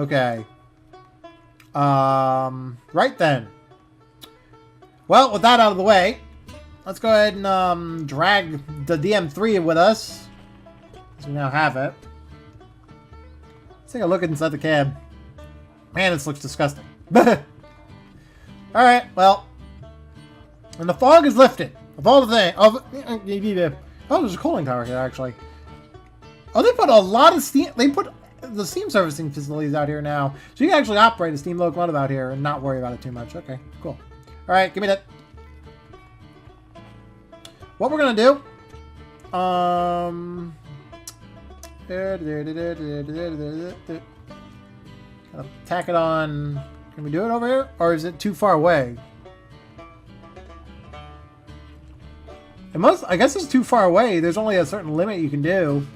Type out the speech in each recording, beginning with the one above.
Okay. Right then. Well, with that out of the way, let's go ahead and drag the DM3 with us. So we now have it. Let's take a look inside the cab. Man, this looks disgusting. Alright, well. And the fog is lifted. Of all the things. Oh, there's a cooling tower here, actually. Oh, they put a lot of steam. They put the steam servicing facilities out here now. So you can actually operate a steam locomotive out here and not worry about it too much. Okay, cool. Alright, give me that. What we're going to do. Tack it on. Can we do it over here? Or is it too far away? It must, I guess it's too far away. There's only a certain limit you can do.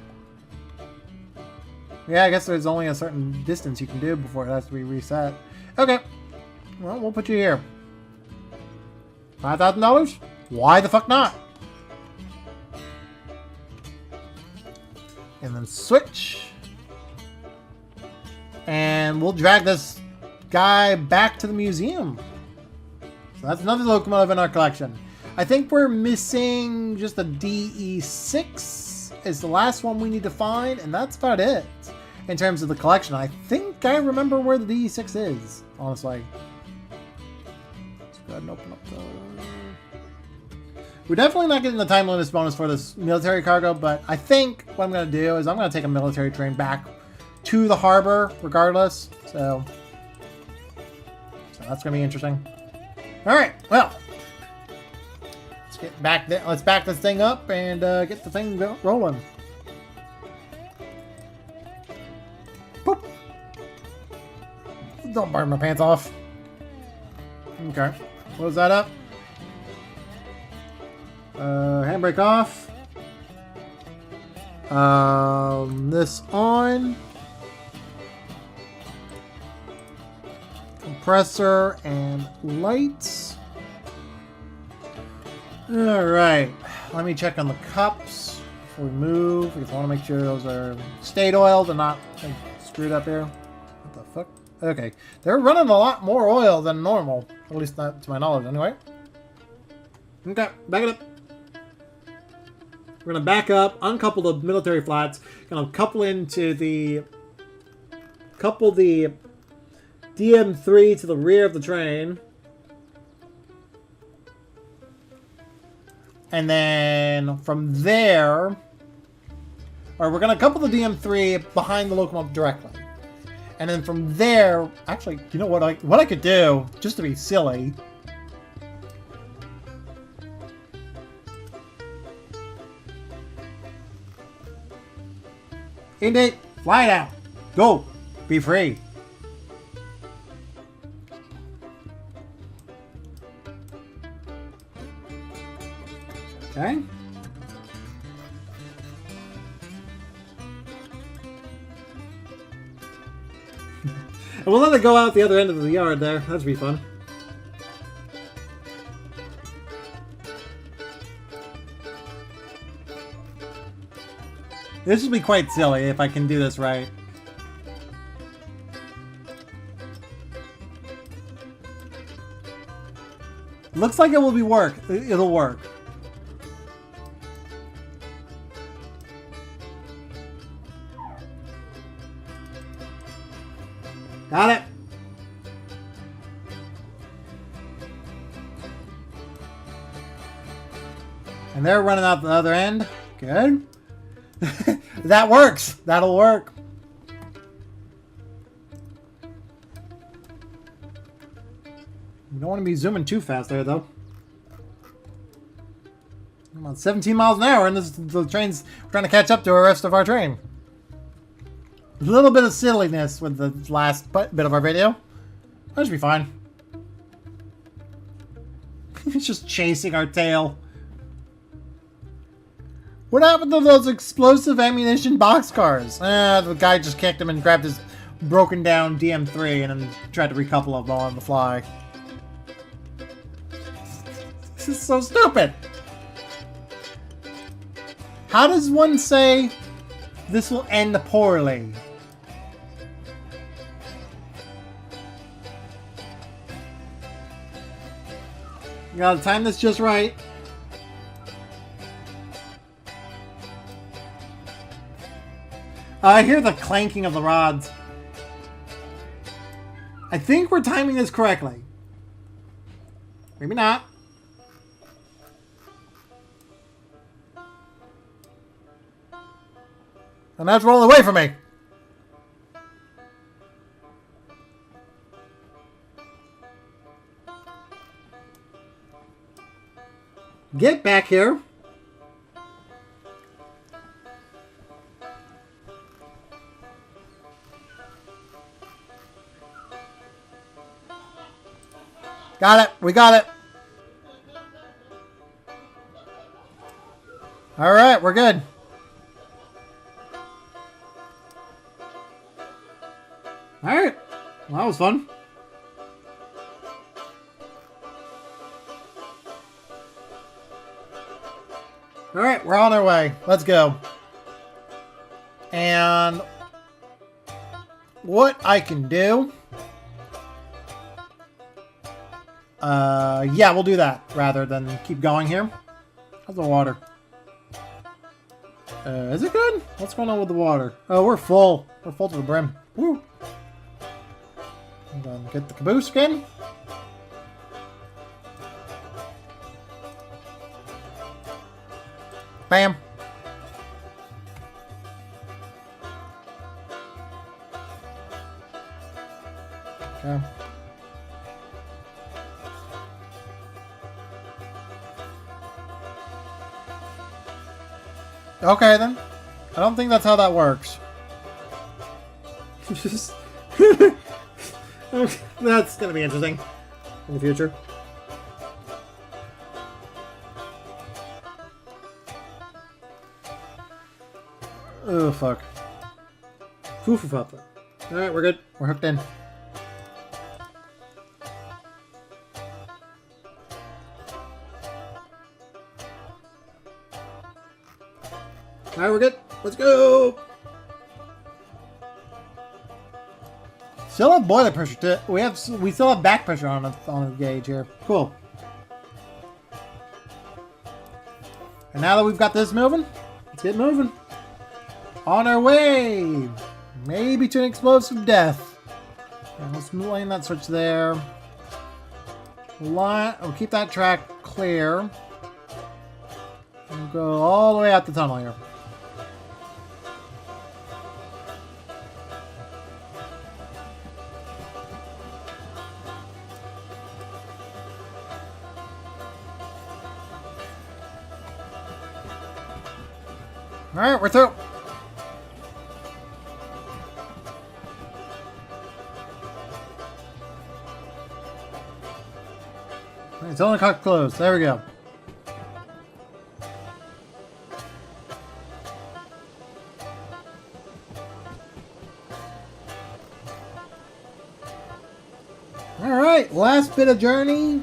Yeah, I guess there's only a certain distance you can do before it has to be reset. Okay. Well, we'll put you here. $5,000? Why the fuck not? And then switch. And we'll drag this guy back to the museum. So that's another locomotive in our collection. I think we're missing just a DE6 is the last one we need to find, and that's about it in terms of the collection. I think I remember where the DE6 is, honestly. Let's go ahead and open up the... We're definitely not getting the time limit bonus for this military cargo, but I think what I'm going to do is I'm going to take a military train back to the harbor regardless. So that's going to be interesting. All right, well. Let's get back there. Let's back this thing up and get the thing rolling. Boop. Don't burn my pants off. Okay. Close that up. Handbrake off. This on. Compressor and lights. Alright, let me check on the cups before we move, because I want to make sure those are state oiled and not screwed up here. What the fuck? Okay, they're running a lot more oil than normal, at least not to my knowledge anyway. Okay, back it up. We're going to back up, uncouple the military flats, going to couple the DM3 to the rear of the train. And then from there, or we're going to couple the DM3 behind the locomotive directly. And then from there, actually, you know what I could do, just to be silly. Indate, fly out. Go. Be free. Okay. And we'll let it go out the other end of the yard there. That'd be fun. This will be quite silly if I can do this right. Looks like it will be work. It'll work. Got it. And they're running out the other end. Good. That works. That'll work. You don't want to be zooming too fast there, though. I'm on 17 miles an hour, and the train's trying to catch up to the rest of our train. A little bit of silliness with the last bit of our video. That should be fine. It's just chasing our tail. What happened to those explosive ammunition boxcars? The guy just kicked him and grabbed his broken down DM3 and then tried to recouple them on the fly. This is so stupid. How does one say this will end poorly? Gotta time this just right. I hear the clanking of the rods. I think we're timing this correctly. Maybe not. And that's rolling away from me. Get back here. Got it. We got it. All right, we're good. All right. Well, that was fun. All right, we're on our way. Let's go. And what I can do... yeah, we'll do that rather than keep going here. How's the water? Is it good? What's going on with the water? Oh, we're full. We're full to the brim. Woo! And then get the caboose again. Bam. Okay. Okay, then. I don't think that's how that works. Just... that's gonna be interesting in the future. Oh, fuck. Alright, we're good. We're hooked in. Alright, we're good. Let's go! Still have boiler pressure. We still have back pressure on the gauge here. Cool. And now that we've got this moving, let's get moving. On our way! Maybe to an explosive death. And let's lane that switch there. We'll keep that track clear. We'll go all the way out the tunnel here. Alright, we're through. It's only cut closed. There we go. Alright, last bit of journey.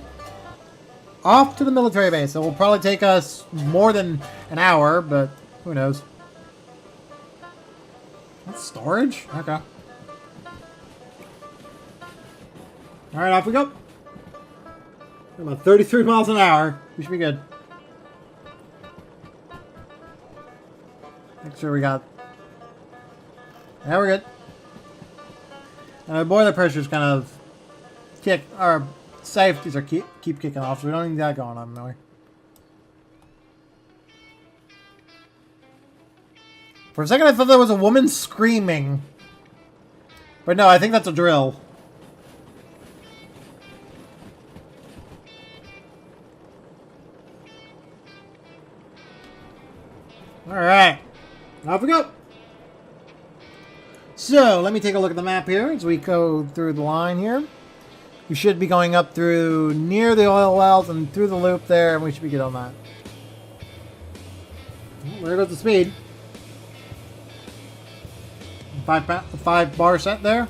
Off to the military base. It will probably take us more than an hour, but who knows. That's storage? Okay. Alright, off we go. About 33 miles an hour. We should be good. Make sure we got... Yeah, we're good. Boiler pressure's kind of... Our safeties are keep kicking off, so we don't need that going on, no way. For a second I thought there was a woman screaming. But no, I think that's a drill. Alright. Off we go. So, let me take a look at the map here as we go through the line here. We should be going up through near the oil wells and through the loop there, and we should be good on that. Well, there goes the speed. 5 bar set there.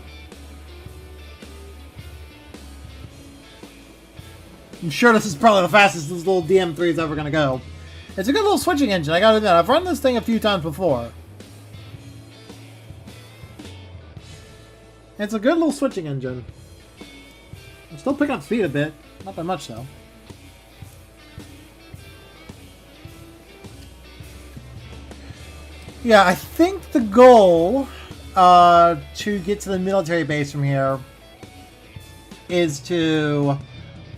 I'm sure this is probably the fastest this little DM3 is ever going to go. It's a good little switching engine, I gotta admit. I've run this thing a few times before. It's a good little switching engine. I'm still picking up speed a bit. Not that much, though. Yeah, I think the goal to get to the military base from here is to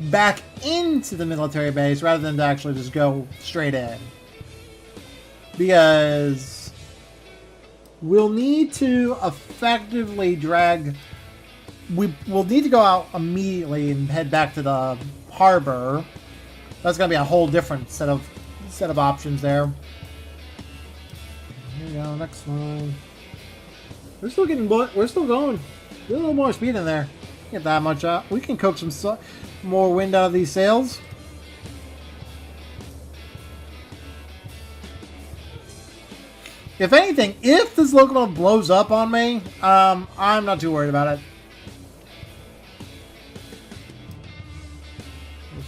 back into the military base rather than to actually just go straight in. Because we'll need to effectively drag... We'll need to go out immediately and head back to the harbor. That's going to be a whole different set of options there. Here we go, next one. We're still getting... We're still going. Get a little more speed in there. Get that much out. We can coax some more wind out of these sails. If anything, if this locomotive blows up on me, I'm not too worried about it.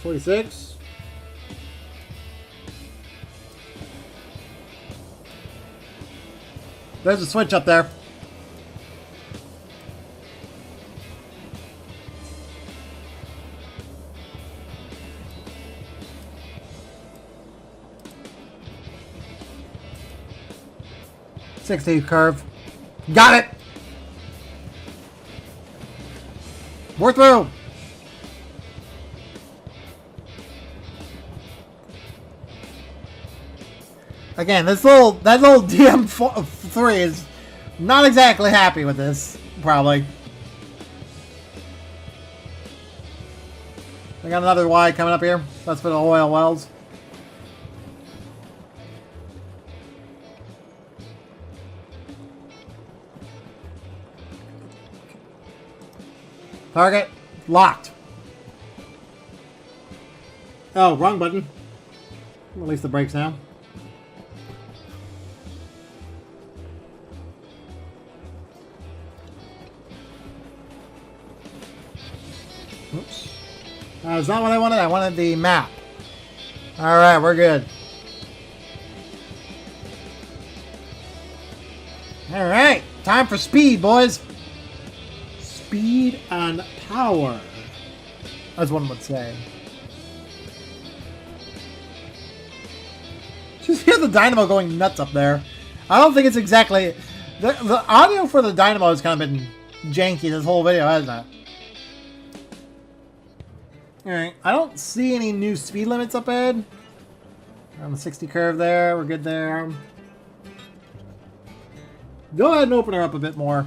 46. There's a switch up there. .60 curve. Got it! We're through! Again, that little DM3 is not exactly happy with this, probably. We got another Y coming up here. That's for the oil wells. Target locked. Oh, wrong button. Release the brakes now. Oops. That's not what I wanted. I wanted the map. Alright, we're good. Alright, time for speed, boys. Speed and power, as one would say. Just hear the dynamo going nuts up there. I don't think it's exactly... The audio for the dynamo has kind of been janky this whole video, hasn't it? Alright, I don't see any new speed limits up ahead. On the 60 curve there, we're good there. Go ahead and open her up a bit more.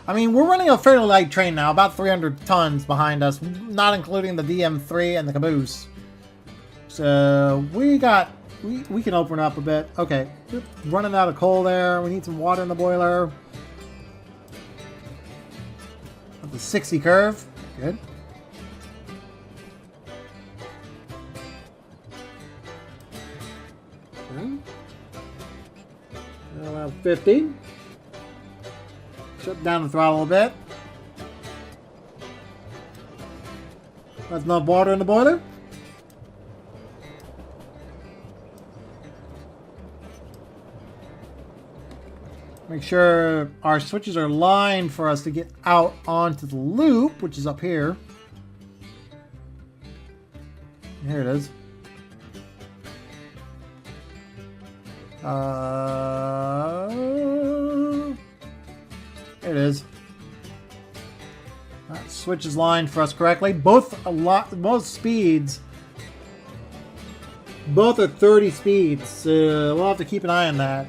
I mean, we're running a fairly light train now, about 300 tons behind us, not including the DM3 and the caboose. So, we can open up a bit. Okay, running out of coal there. We need some water in the boiler. At the 60 curve. Good. Okay. Around 50. Shut down the throttle a bit. That's enough water in the boiler. Make sure our switches are lined for us to get out onto the loop, which is up here. Here it is. There it is. That switch is lined for us correctly. Both speeds. Both are 30 speeds, so we'll have to keep an eye on that.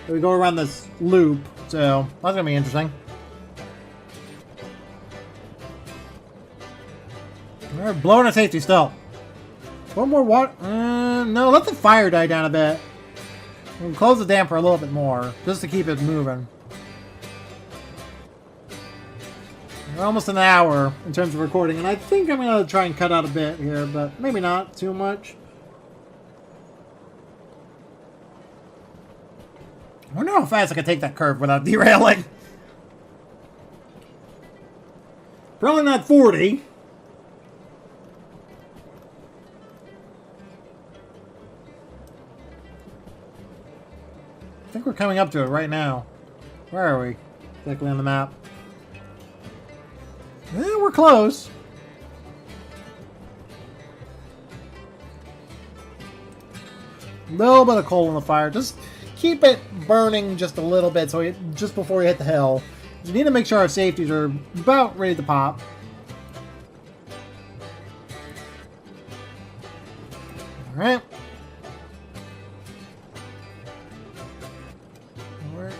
We go around this loop, so that's gonna be interesting. We're blowing our safety still. One more water. No, let the fire die down a bit. We'll close the damper a little bit more, just to keep it moving. We're almost an hour in terms of recording, and I think I'm gonna try and cut out a bit here, but maybe not too much. I wonder how fast I can take that curve without derailing. Probably not 40. I think we're coming up to it right now. Where are we? Exactly on the map. Yeah, we're close. A little bit of coal in the fire. Just keep it burning just a little bit, so just before we hit the hill. We need to make sure our safeties are about ready to pop. Alright.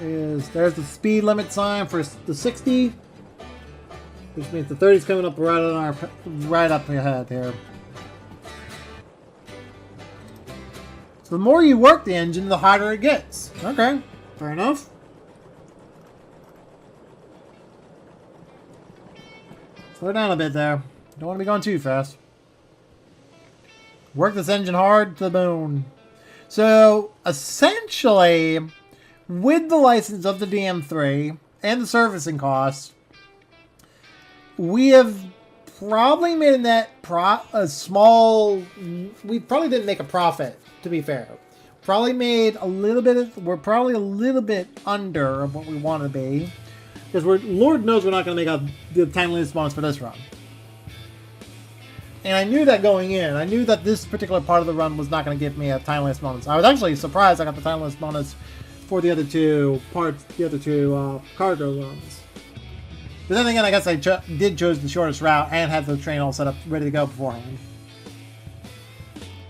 There's the speed limit sign for the 60. Which means the 30's coming up right up ahead here. So the more you work the engine, the hotter it gets. Okay, fair enough. Slow down a bit there. Don't want to be going too fast. Work this engine hard to the bone. So, essentially, with the license of the DM3 and the servicing costs, we have probably made a net a small. We probably didn't make a profit, to be fair. Probably made a little bit. We're probably a little bit under of what we want to be, because Lord knows we're not going to make the timeliness bonus for this run. And I knew that going in. I knew that this particular part of the run was not going to give me a timeliness bonus. I was actually surprised I got the timeliness bonus for the other two parts, the other two cargo runs. But then again, I guess I did choose the shortest route and had the train all set up, ready to go beforehand.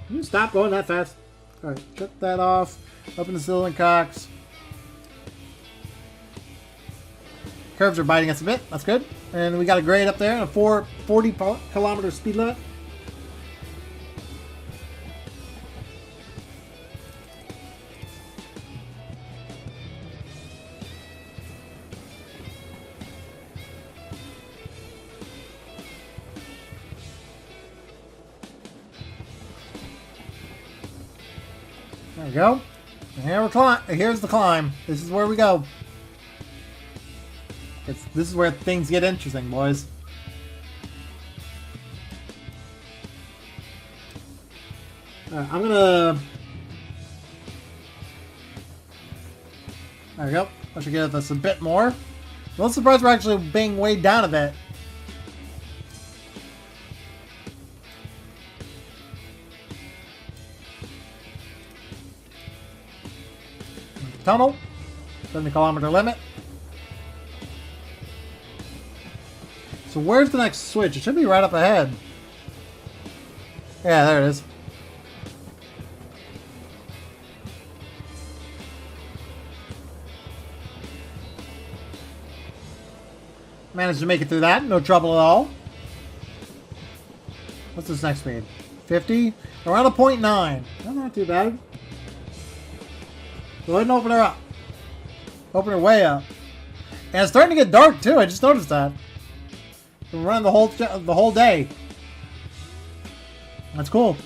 Can you stop going that fast? Alright, shut that off. Open the cylinder cocks. Curves are biting us a bit. That's good. And we got a grade up there and a 40-kilometer speed limit. There we go. And here's the climb. This is where we go. This is where things get interesting, boys. Alright, I'm gonna... There we go. I should get this a bit more. I'm a little surprised we're actually being weighed down a bit. Tunnel. 70-kilometer limit. So where's the next switch? It should be right up ahead. Yeah, there it is. Managed to make it through that. No trouble at all. What's this next speed? 50? Around a 0.9. That's not too bad. Go ahead and open her up. Open her way up. And it's starting to get dark too. I just noticed that. Been running the whole day. That's cool.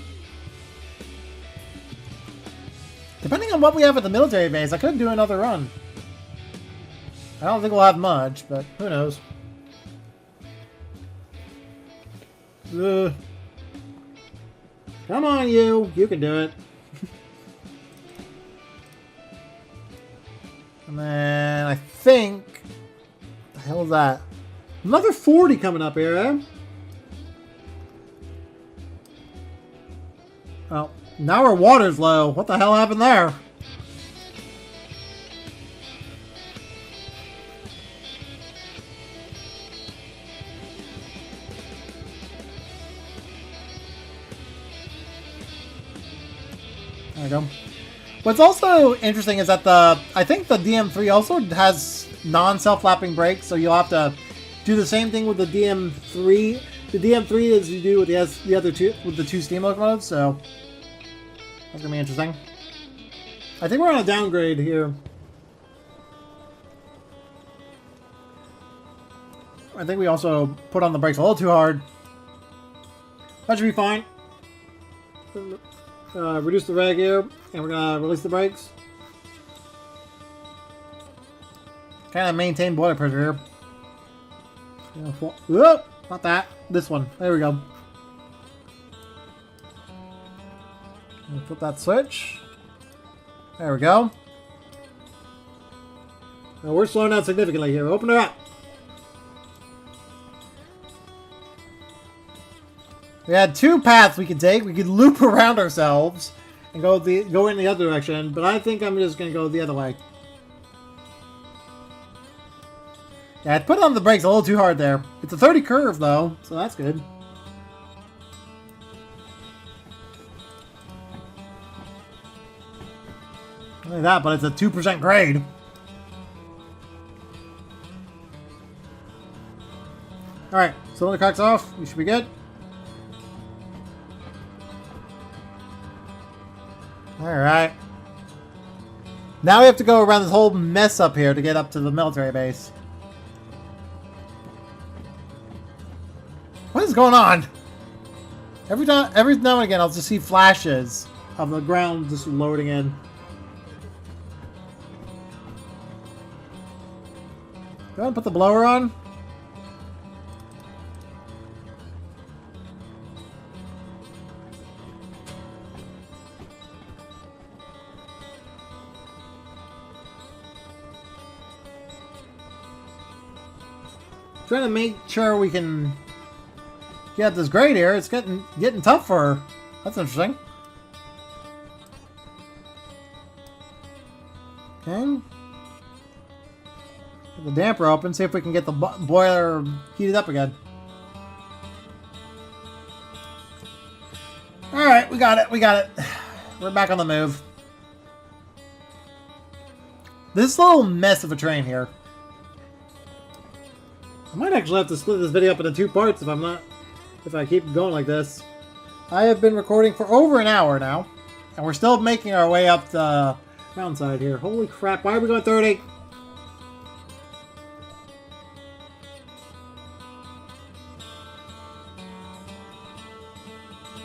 Depending on what we have at the military base, I could do another run. I don't think we'll have much, but who knows. Come on, you. You can do it. And then I think... What the hell is that? Another 40 coming up here, eh? Oh, now our water's low. What the hell happened there? There we go. What's also interesting is that I think the DM3 also has non-self-lapping brakes, so you'll have to do the same thing with the DM3. The DM3 as you do with the other two, with the two steam locomotives, so that's gonna be interesting. I think we're on a downgrade here. I think we also put on the brakes a little too hard. That should be fine. Reduce the reg here, and we're gonna release the brakes. Kind of maintain boiler pressure here. Whoop! Not that. This one. There we go. Flip that switch. There we go. Now we're slowing down significantly here. Open her up. We had two paths we could take. We could loop around ourselves and go in the other direction, but I think I'm just gonna go the other way. Yeah, I put on the brakes a little too hard there. It's a 30 curve though, so that's good. Not only that, but it's a 2% grade. Alright, cylinder cock's off. We should be good. Alright. Now we have to go around this whole mess up here to get up to the military base. What is going on? Every now and again, I'll just see flashes of the ground just loading in. Go ahead and put the blower on. Trying to make sure we can get this grade here. It's getting tough for her. That's interesting. Okay. Get the damper open. See if we can get the boiler heated up again. Alright, we got it. We got it. We're back on the move. This little mess of a train here. I might actually have to split this video up into 2 parts if I keep going like this. I have been recording for over an hour now, and we're still making our way up the mountainside here. Holy crap, why are we going 30?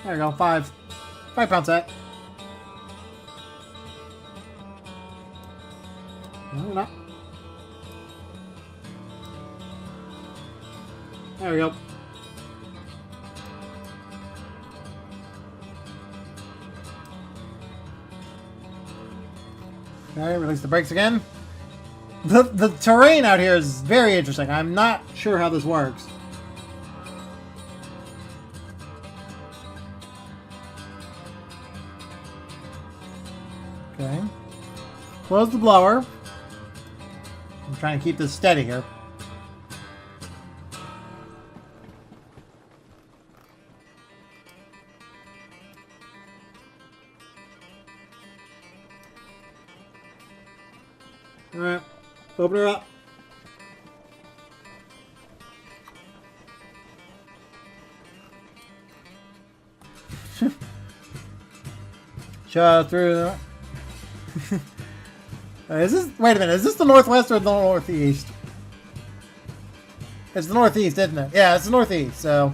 There we go, 5 pound set. No, we're not. There we go. Okay, release the brakes again. The terrain out here is very interesting. I'm not sure how this works. Okay. Close the blower. I'm trying to keep this steady here. Alright, open her up. Shut through. Is this? Wait a minute. Is this the northwest or the northeast? It's the northeast, isn't it? Yeah, it's the northeast. So.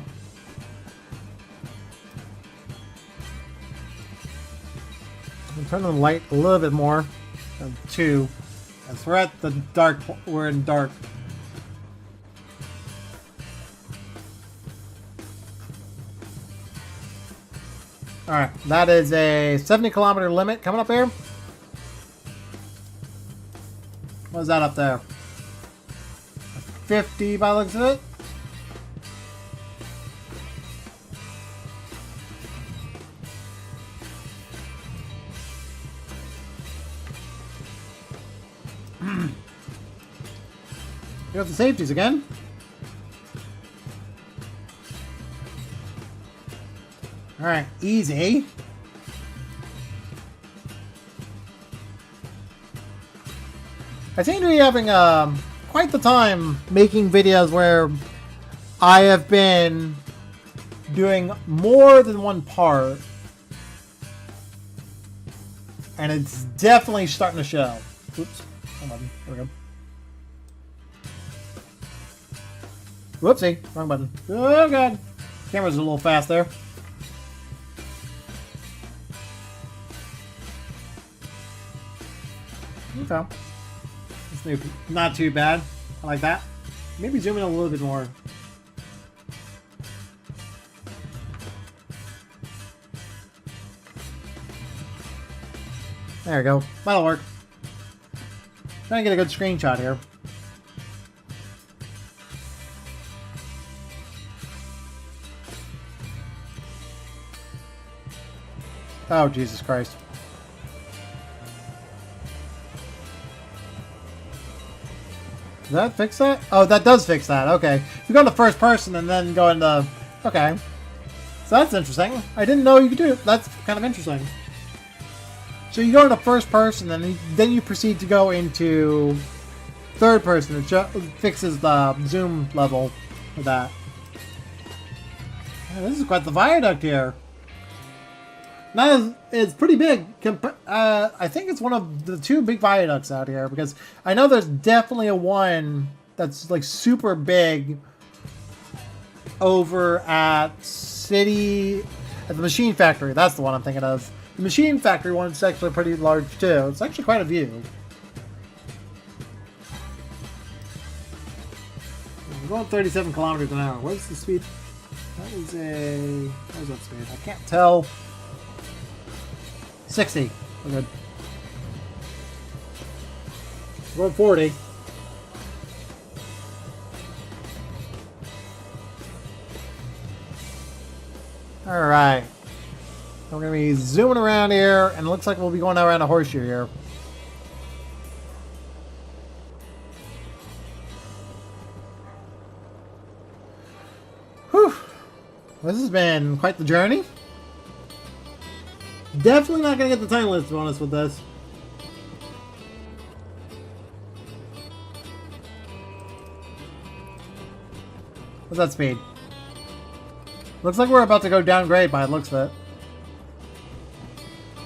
I'm turning the light a little bit more. 2. As we're at the dark. We're in dark. Alright, that is a 70-kilometer limit coming up here. What is that up there? 50 by the looks of it. We got the safeties again. Alright, easy. I seem to be having quite the time making videos where I have been doing more than one part. And it's definitely starting to show. Oops. Hold on. There we go. Whoopsie. Wrong button. Oh, God. Camera's a little fast there. Okay. Not too bad. I like that. Maybe zoom in a little bit more. There we go. That'll work. Trying to get a good screenshot here. Oh, Jesus Christ. Does that fix that? Oh, that does fix that. Okay. If you go into first person and then go into... Okay. So that's interesting. I didn't know you could do it. That's kind of interesting. So you go into first person and then you proceed to go into third person. It fixes the zoom level with that. Yeah, this is quite the viaduct here. Now it's pretty big. I think it's one of the 2 big viaducts out here because I know there's definitely a one that's like super big over at the Machine Factory. That's the one I'm thinking of. The Machine Factory one is actually pretty large too. It's actually quite a view. I'm going 37 kilometers an hour. What's the speed? That is what's that speed? I can't tell. 60. We're good. We're going 40. Alright. We're going to be zooming around here, and it looks like we'll be going around a horseshoe here. Whew. This has been quite the journey. Definitely not going to get the time limit bonus with this. What's that speed? Looks like we're about to go downgrade by the looks of it.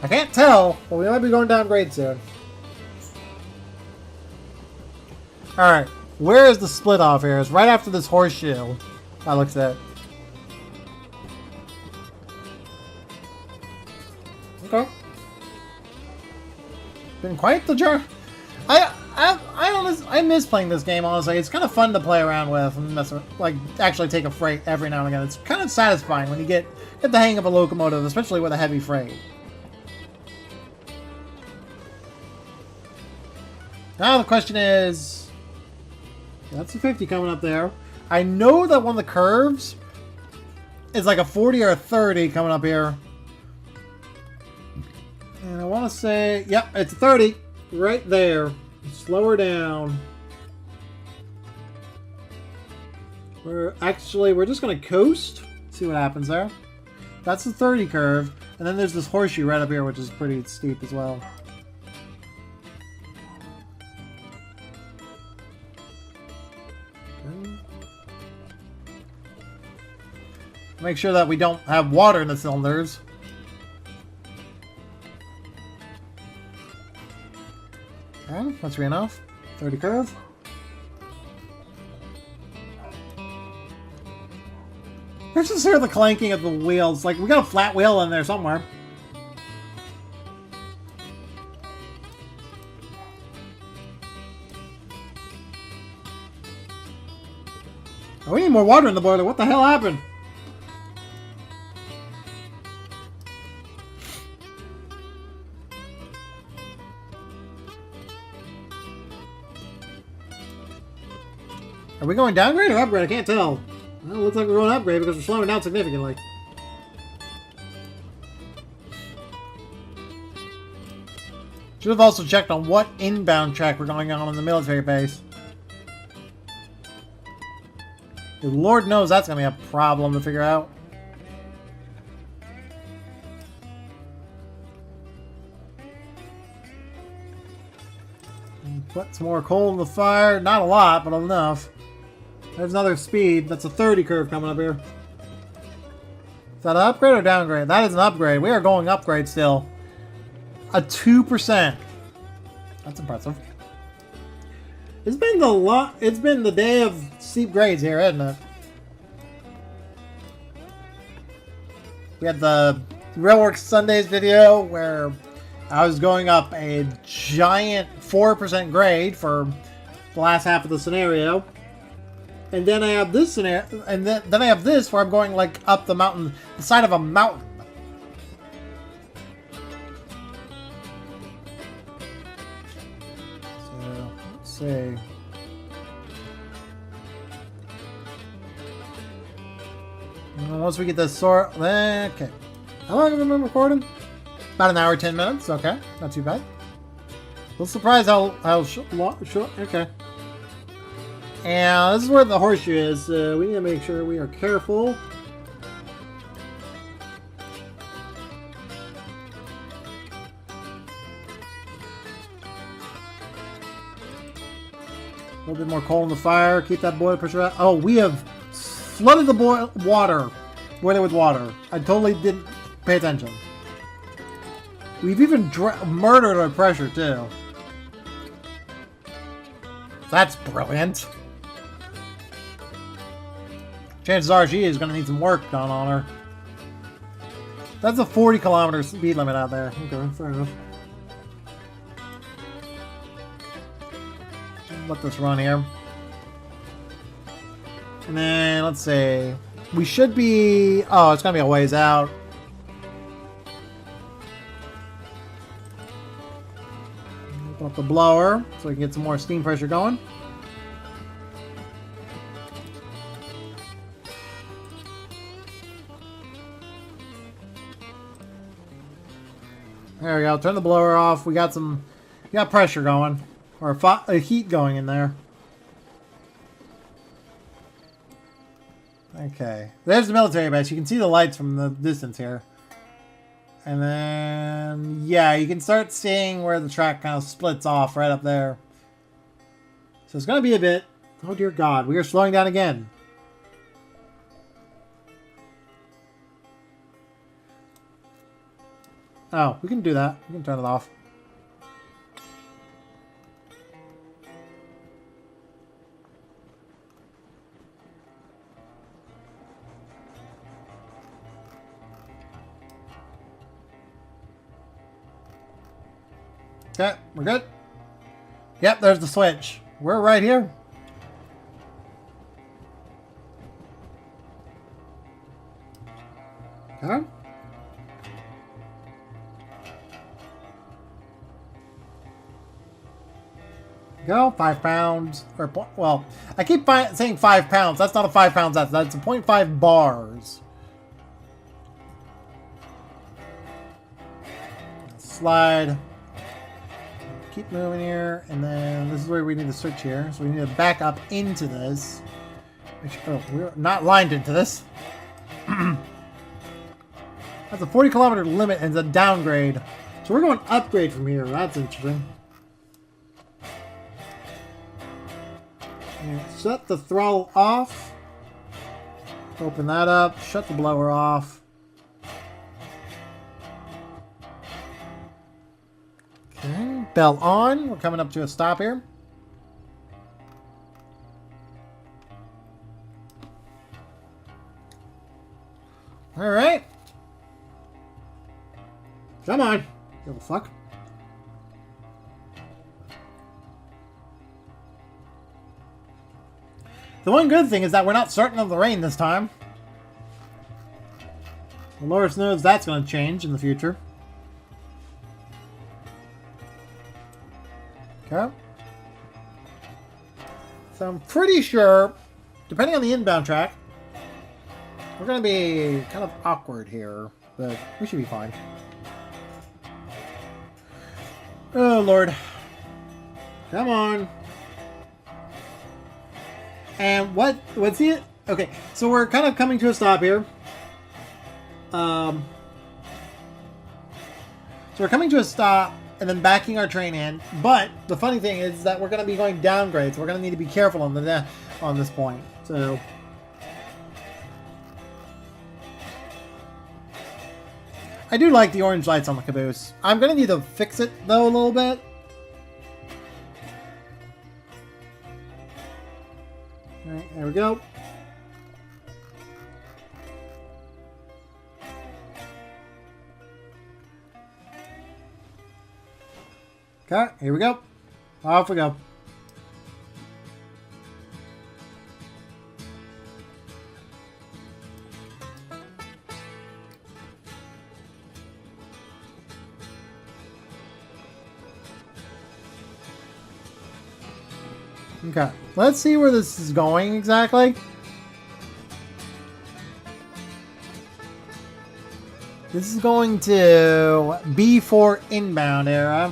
I can't tell, but we might be going downgrade soon. Alright, where is the split off here? It's right after this horseshoe. That looks at it. Okay. Been quite the journey. I miss playing this game, honestly. It's kind of fun to play around with and mess with, like, actually take a freight every now and again. It's kind of satisfying when you get the hang of a locomotive, especially with a heavy freight. Now the question is, that's a 50 coming up there. I know that one of the curves is like a 40 or a 30 coming up here. And I want to say, yep, it's a 30 right there. Slow her down. We're just going to coast. See what happens there. That's the 30 curve. And then there's this horseshoe right up here, which is pretty steep as well. Okay. Make sure that we don't have water in the cylinders. Okay, must be enough. 30 curve. I just hear the clanking of the wheels. Like, we got a flat wheel in there somewhere. Oh, we need more water in the boiler. What the hell happened? Are we going downgrade or upgrade? I can't tell. Well, it looks like we're going upgrade because we're slowing down significantly. Should have also checked on what inbound track we're going on in the military base. Lord knows that's going to be a problem to figure out. Put some more coal in the fire. Not a lot, but enough. There's another speed. That's a 30 curve coming up here. Is that an upgrade or downgrade? That is an upgrade. We are going upgrade still. A 2%. That's impressive. It's been the day of steep grades here, hasn't it? We had the Railworks Sundays video where I was going up a giant 4% grade for the last half of the scenario. And then I have this scenario, and then I have this where I'm going like up the mountain, the side of a mountain. So, let's see. And once we get this sort, okay. How long have I been recording? About an hour, 10 minutes. Okay, not too bad. A little surprised how short. Okay. And this is where the horseshoe is. We need to make sure we are careful. A little bit more coal in the fire. Keep that boiler pressure up. Oh, we have flooded the boiler with water. I totally didn't pay attention. We've even murdered our pressure, too. That's brilliant. Chances are she is going to need some work done on her. That's a 40-kilometer speed limit out there. Okay, fair enough. Let this run here. And then, let's see. We should be... Oh, it's going to be a ways out. Open up the blower so we can get some more steam pressure going. There we go. Turn the blower off. We got pressure going. Or heat going in there. Okay. There's the military base. You can see the lights from the distance here. And then, yeah, you can start seeing where the track kind of splits off right up there. So it's going to be a bit... Oh, dear God. We are slowing down again. Oh, we can do that. We can turn it off. Okay, we're good. Yep, there's the switch. We're right here. Okay. Go, 5 pounds. Or, well, I keep saying 5 pounds. That's not a 5 pounds. That's a 0.5 bars. Slide. Keep moving here, and then this is where we need to switch here. So we need to back up into this. Oh, we're not lined into this. That's a 40-kilometer limit and it's a downgrade. So we're going upgrade from here. That's interesting. And shut the throttle off. Open that up. Shut the blower off. Okay, bell on. We're coming up to a stop here. All right. Come on. Give a fuck. The one good thing is that we're not certain of the rain this time. Well, Loris knows that's going to change in the future. Okay. So I'm pretty sure, depending on the inbound track, we're going to be kind of awkward here, but we should be fine. Oh, Lord. Come on. And what's it? Okay, so we're kind of coming to a stop here. So we're coming to a stop and then backing our train in. But the funny thing is that we're going to be going downgrades. So we're going to need to be careful on this point. So I do like the orange lights on the caboose. I'm going to need to fix it though a little bit. All right, there we go. Okay, here we go. Off we go. Okay, let's see where this is going exactly. This is going to B4 inbound era.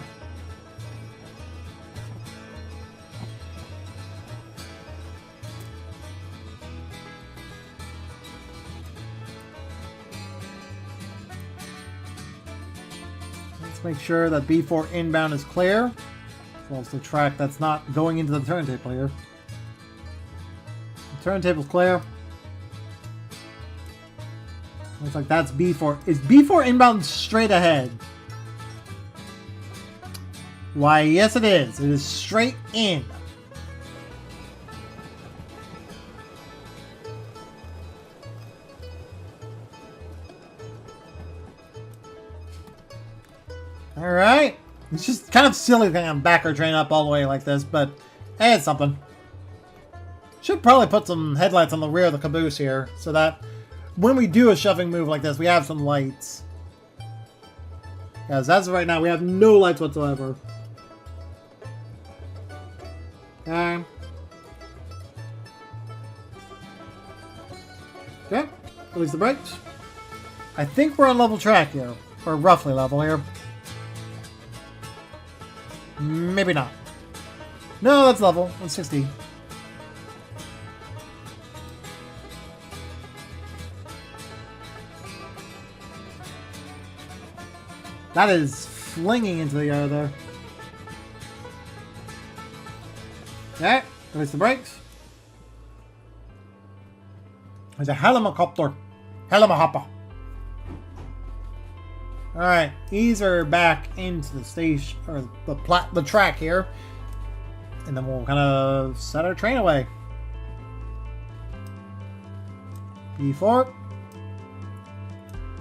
Let's make sure that B4 inbound is clear. As well as the track that's not going into the turntable here. The turntable's clear. Looks like that's B4. Is B4 inbound straight ahead? Why, yes it is. It is straight in. Alright. It's just kind of silly thing on back our train up all the way like this, but hey, it's something. Should probably put some headlights on the rear of the caboose here, so that when we do a shoving move like this, we have some lights. Because as of right now, we have no lights whatsoever. Okay. Okay. Release the brakes. I think we're on level track here. Or roughly level here. Maybe not. No, that's level. 160. That is flinging into the air there. Okay, release the brakes. There's a helicopter. Helicopter. Alright, these are back into the station, or the track here. And then we'll kind of set our train away. B4.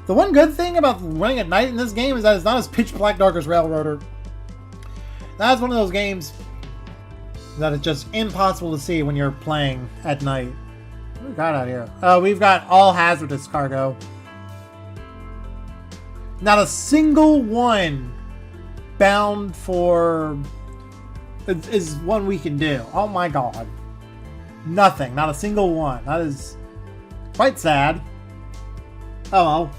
The one good thing about running at night in this game is that it's not as pitch black dark as Railroader. That's one of those games that it's just impossible to see when you're playing at night. What do we got out here? We've got all hazardous cargo. Not a single one bound for is one we can do. Oh my god. Nothing. Not a single one. That is quite sad. Oh well.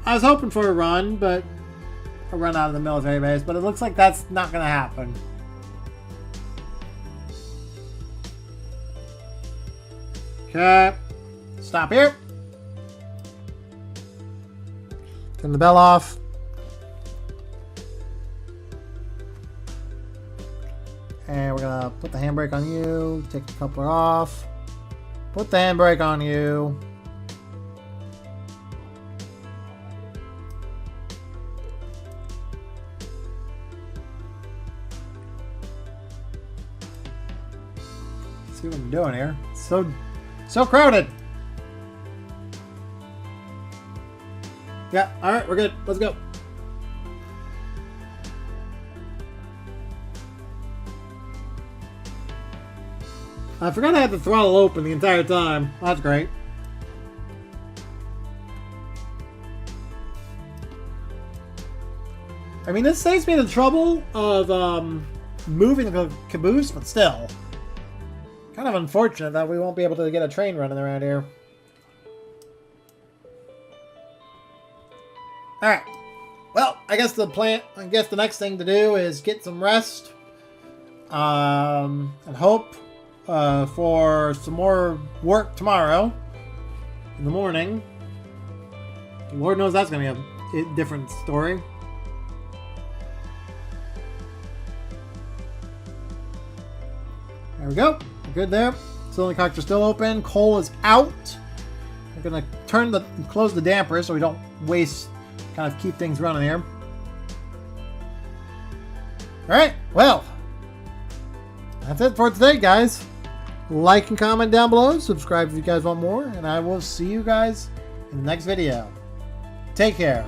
I was hoping for a run, but a run out of the military base, but it looks like that's not going to happen. Okay. Stop here. Turn the bell off. And we're going to put the handbrake on you. Take the coupler off. Put the handbrake on you. See what I'm doing here. So crowded. Yeah, alright, we're good. Let's go. I forgot I had the throttle open the entire time. That's great. I mean, this saves me the trouble of moving the caboose, but still. Kind of unfortunate that we won't be able to get a train running around here. Alright. Well, I guess the next thing to do is get some rest. And hope for some more work tomorrow in the morning. Lord knows that's going to be a different story. There we go. We're good there. Cylinder cocks are still open. Coal is out. We're going to close the damper so we don't waste, kind of keep things running here. Alright, well, that's it for today, guys. Like and comment down below. Subscribe if you guys want more. And I will see you guys in the next video. Take care.